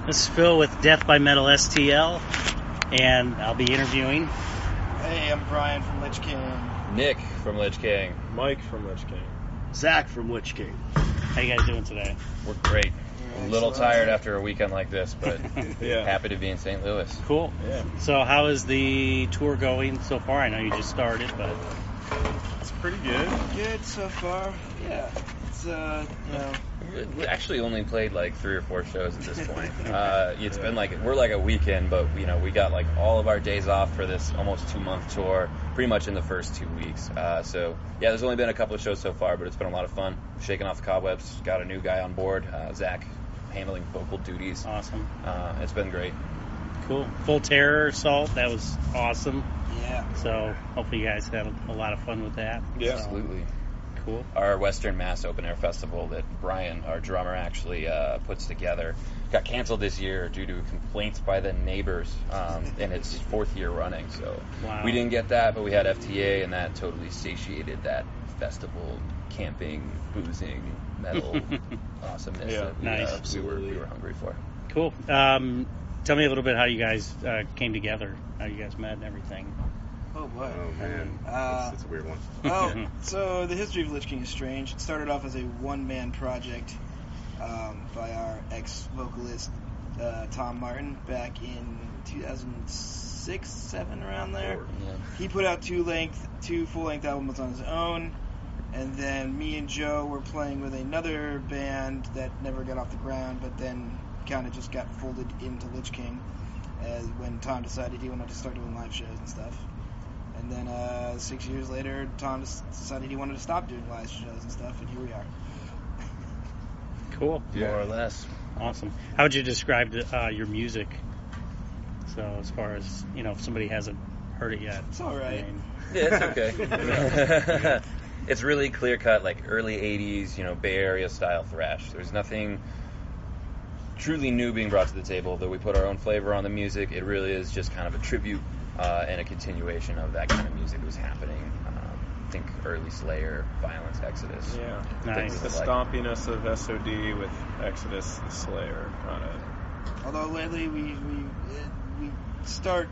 This is Phil with Death by Metal STL, and I'll be interviewing. Hey, I'm Brian from Lich King. Nick from Lich King. Mike from Lich King. Zach from Lich King. How you guys doing today? We're great. A little tired after a weekend like this, but Yeah. happy to be in St. Louis. Cool. Yeah. So how is the tour going so far? I know you just started, but... It's pretty good. Good so far. Yeah. It's, We actually only played like 3 or 4 shows at this point. It's been like, we're like a weekend, but we got like all of our days off for this almost 2-month tour, pretty much in the first 2 weeks. So yeah, there's only been a couple of shows so far, but it's been a lot of fun. Shaking off the cobwebs. Got a new guy on board, Zach, handling vocal duties. Awesome. It's been great. Cool. Full Terror Assault, that was awesome. yeah. So hopefully you guys had a lot of fun with that. Yeah. So, Absolutely. cool. Our Western Mass Open Air Festival that Brian, our drummer, actually puts together got canceled this year due to complaints by the neighbors, and it's 4th year running. So Wow. we didn't get that, but we had FTA, and that totally satiated that festival, camping, boozing, metal awesomeness Yeah. that Nice. we were hungry for. Cool. Tell me a little bit how you guys came together, how you guys met and everything. Oh, boy. Oh, man. It's a weird one. Oh, so the history of Lich King is strange. It started off as a one-man project by our ex-vocalist Tom Martin back in 2006, 7, around there. Yeah. He put out 2 full-length albums on his own, and then me and Joe were playing with another band that never got off the ground, but then kind of just got folded into Lich King when Tom decided he wanted to start doing live shows and stuff. And then 6 years later, Tom decided he wanted to stop doing live shows and stuff, and here we are. Cool. More or less. Awesome. How would you describe your music? So as far as, if somebody hasn't heard it yet. It's all right. I mean, Yeah, it's okay. It's really clear cut, like early 80s, Bay Area style thrash. There's nothing truly new being brought to the table, though we put our own flavor on the music. It really is just kind of a tribute and a continuation of that kind of music that was happening. I think early Slayer, Violence, Exodus. Yeah. Nice. The stompiness of SOD with Exodus, Slayer, kind of. Although lately we've started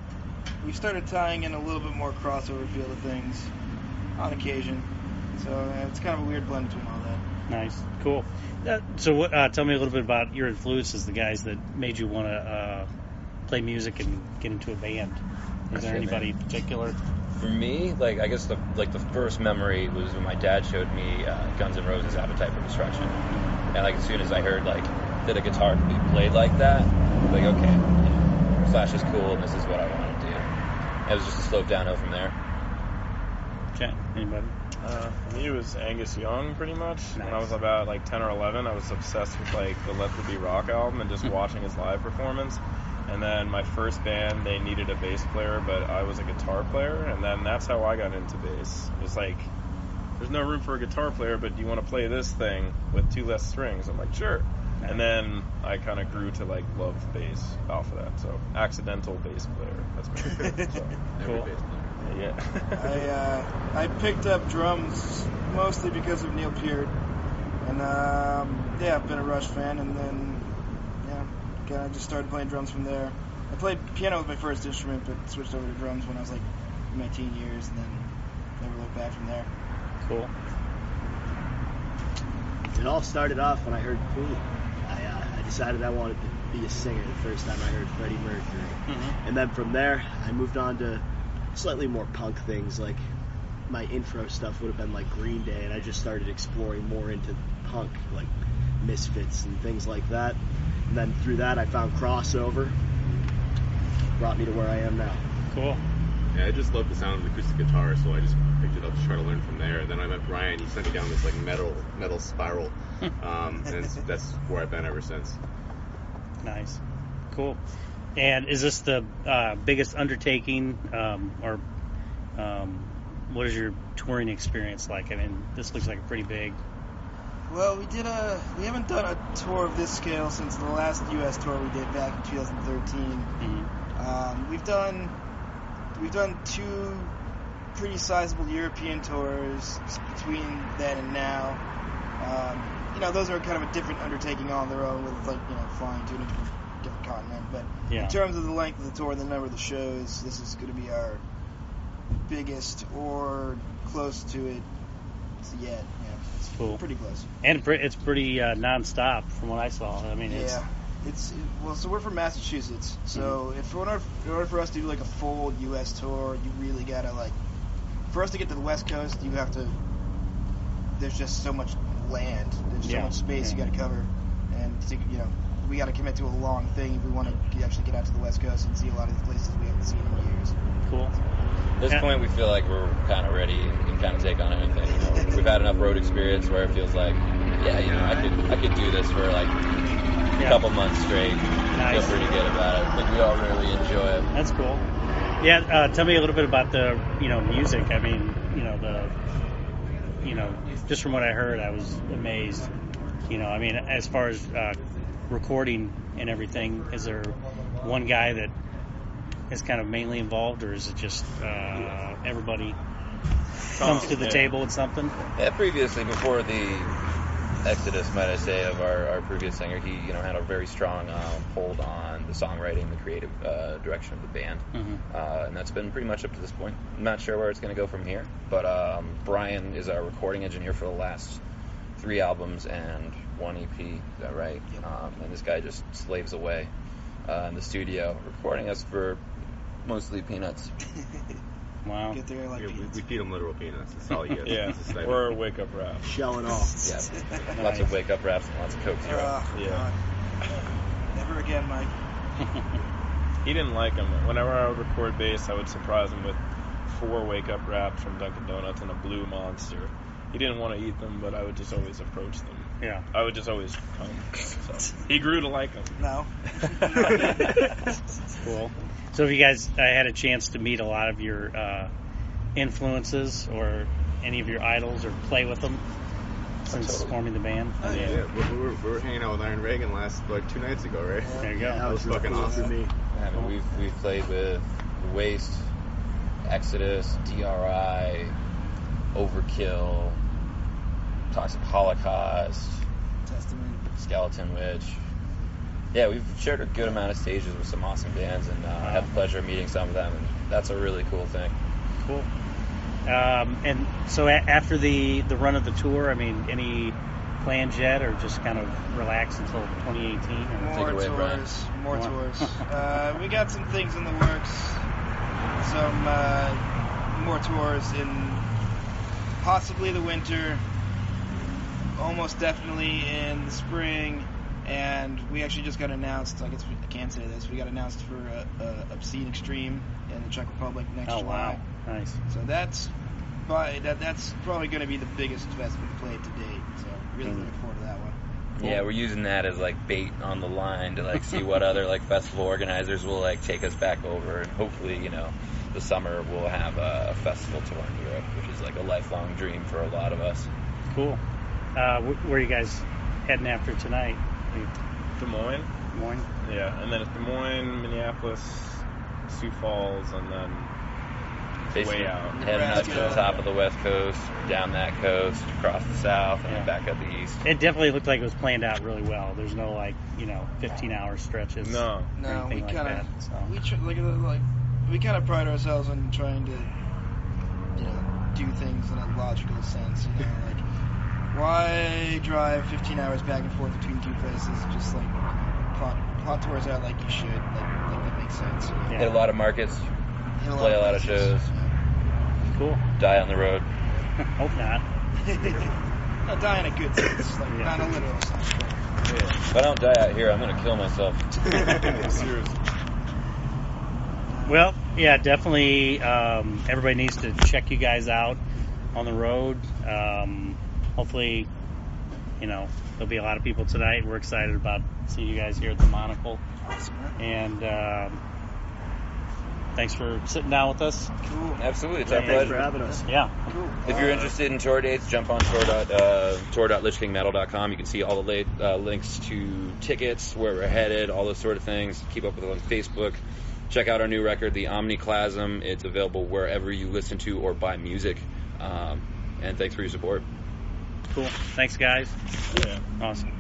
tying in a little bit more crossover feel to things on occasion. So it's kind of a weird blend between all that. Nice. Cool. So tell me a little bit about your influences, the guys that made you want to play music and get into a band. Is there anybody in particular? For me, I guess the first memory was when my dad showed me Guns N' Roses' Appetite for Destruction, and as soon as I heard that a guitar could be played like that, okay, Slash is cool, and this is what I want to do. It was just a slope downhill from there. Okay. Anybody? For me, it was Angus Young, pretty much. Nice. When I was about 10 or 11, I was obsessed with the Let There Be Rock album and just watching his live performance. And then my first band, they needed a bass player, but I was a guitar player, and then that's how I got into bass. It was there's no room for a guitar player, but do you want to play this thing with 2 less strings? I'm like, sure. Nice. And then I kind of grew to love bass off of that. So accidental bass player. That's me. So, Cool. yeah. I picked up drums mostly because of Neil Peart, and I've been a Rush fan, and then kind of just started playing drums from there. I played piano with my first instrument, but switched over to drums when I was in my teen years, and then never looked back from there. Cool. It all started off when I heard Queen. I decided I wanted to be a singer the first time I heard Freddie Mercury. Mm-hmm. And then from there, I moved on to slightly more punk things. My intro stuff would have been Green Day, and I just started exploring more into punk, like Misfits and things like that. And then through that, I found crossover. Brought me to where I am now. Cool. Yeah, I just love the sound of the acoustic guitar, so I just picked it up to try to learn from there. And then I met Brian. He sent me down this metal spiral, and that's where I've been ever since. Nice. Cool. And is this the biggest undertaking, or what is your touring experience like? I mean, this looks like a pretty big. Well, we haven't done a tour of this scale since the last U.S. tour we did back in 2013. Mm-hmm. We've done 2 pretty sizable European tours between then and now. Those are kind of a different undertaking on their own, with flying to a different continent. But Yeah. in terms of the length of the tour and the number of the shows, this is going to be our biggest or close to it yet. Yeah, it's Cool. pretty close. And it's pretty nonstop from what I saw. I mean, it's Well, so we're from Massachusetts. So Mm-hmm. if in order for us to do like a full U.S. tour, you really gotta for us to get to the West Coast, you have to. There's just so much land. There's so much space you got to cover, and we got to commit to a long thing if we want to actually get out to the West Coast and see a lot of the places we haven't seen in years. cool. At this point, we feel like we're kind of ready and kind of take on anything. We've had enough road experience where it feels like, I could do this for like a couple months straight. Nice. Feel pretty good about it. I think we all really enjoy it. That's cool. Yeah, tell me a little bit about the music. I mean, just from what I heard, I was amazed. I mean, as far as recording and everything, is there one guy that is kind of mainly involved, or is it just everybody comes to the table with something? Yeah, previously, before the exodus, might I say, of our previous singer, he had a very strong hold on the songwriting, the creative direction of the band, and that's been pretty much up to this point. I'm not sure where it's going to go from here, but Brian is our recording engineer for the last 3 albums and 1 EP. Is that right? Yep. And this guy just slaves away in the studio, recording us for mostly peanuts. Wow. Get there we feed him literal peanuts. That's all he gets. Yeah, It's a stipend. or a wake-up rap. Shell and all. Yeah, lots of wake-up raps and lots of Coke Zero. Yeah. Never again, Mike. He didn't like them. Whenever I would record bass, I would surprise him with 4 wake-up wraps from Dunkin' Donuts and a Blue Monster. He didn't want to eat them, but I would just always approach them. Yeah. I would just always come. So he grew to like them. No. Cool. So have you guys had a chance to meet a lot of your influences or any of your idols or play with them since forming the band? Oh, yeah. Yeah, we were hanging out with Iron Reagan last 2 nights ago, right? There you go. That was fucking cool awesome. for me. I mean, we've played with Waste, Exodus, DRI, Overkill, Toxic Holocaust, Testament. Skeleton Witch. Yeah, we've shared a good amount of stages with some awesome bands, and I had the pleasure of meeting some of them, and that's a really cool thing. Cool. And so after the run of the tour, I mean, any plans yet, or just kind of relax until 2018? Or? Take it More away, Brian. tours. More More. tours. We got some things in the works. Some more tours in possibly the winter. Almost definitely in the spring. And we actually just got announced, I guess I can say this, we got announced for Obscene Extreme in the Czech Republic next July. Wow. Nice. So that's probably going to be the biggest fest we've played to date. So really looking forward to that one. Yeah, we're using that as like bait on the line to like see what other like festival organizers will like take us back over, and hopefully, the summer we'll have a festival tour in Europe, which is like a lifelong dream for a lot of us. Cool. Where are you guys heading after tonight? Des Moines. Des Moines? Yeah, and then it's Des Moines, Minneapolis, Sioux Falls, and then Basically, way out. heading up to the top of the West Coast, down that coast, across the South, and then back up the East. It definitely looked like it was planned out really well. There's no 15-hour stretches. No. or No, we anything like kind that. of So. we kind of pride ourselves on trying to do things in a logical sense. Why drive 15 hours back and forth between 2 places? Just plot tours out like you should. Like that makes sense. Yeah. Hit a lot of markets, Hit play a lot of places. shows, Cool. die on the road. Hope not. Not die in a good sense, not a literal sense. If I don't die out here, I'm going to kill myself. Seriously. Well, yeah, definitely. Everybody needs to check you guys out on the road. Hopefully, there'll be a lot of people tonight. We're excited about seeing you guys here at the Monocle. Awesome. And thanks for sitting down with us. Cool. Absolutely, it's our Thanks for pleasure. having us. Yeah. Cool. If you're interested in tour dates, jump on tour.lichkingmetal.com. You can see all the links to tickets, where we're headed, all those sort of things. Keep up with us on Facebook. Check out our new record, The Omniclasm. It's available wherever you listen to or buy music. And thanks for your support. Cool. Thanks, guys. Yeah. Awesome.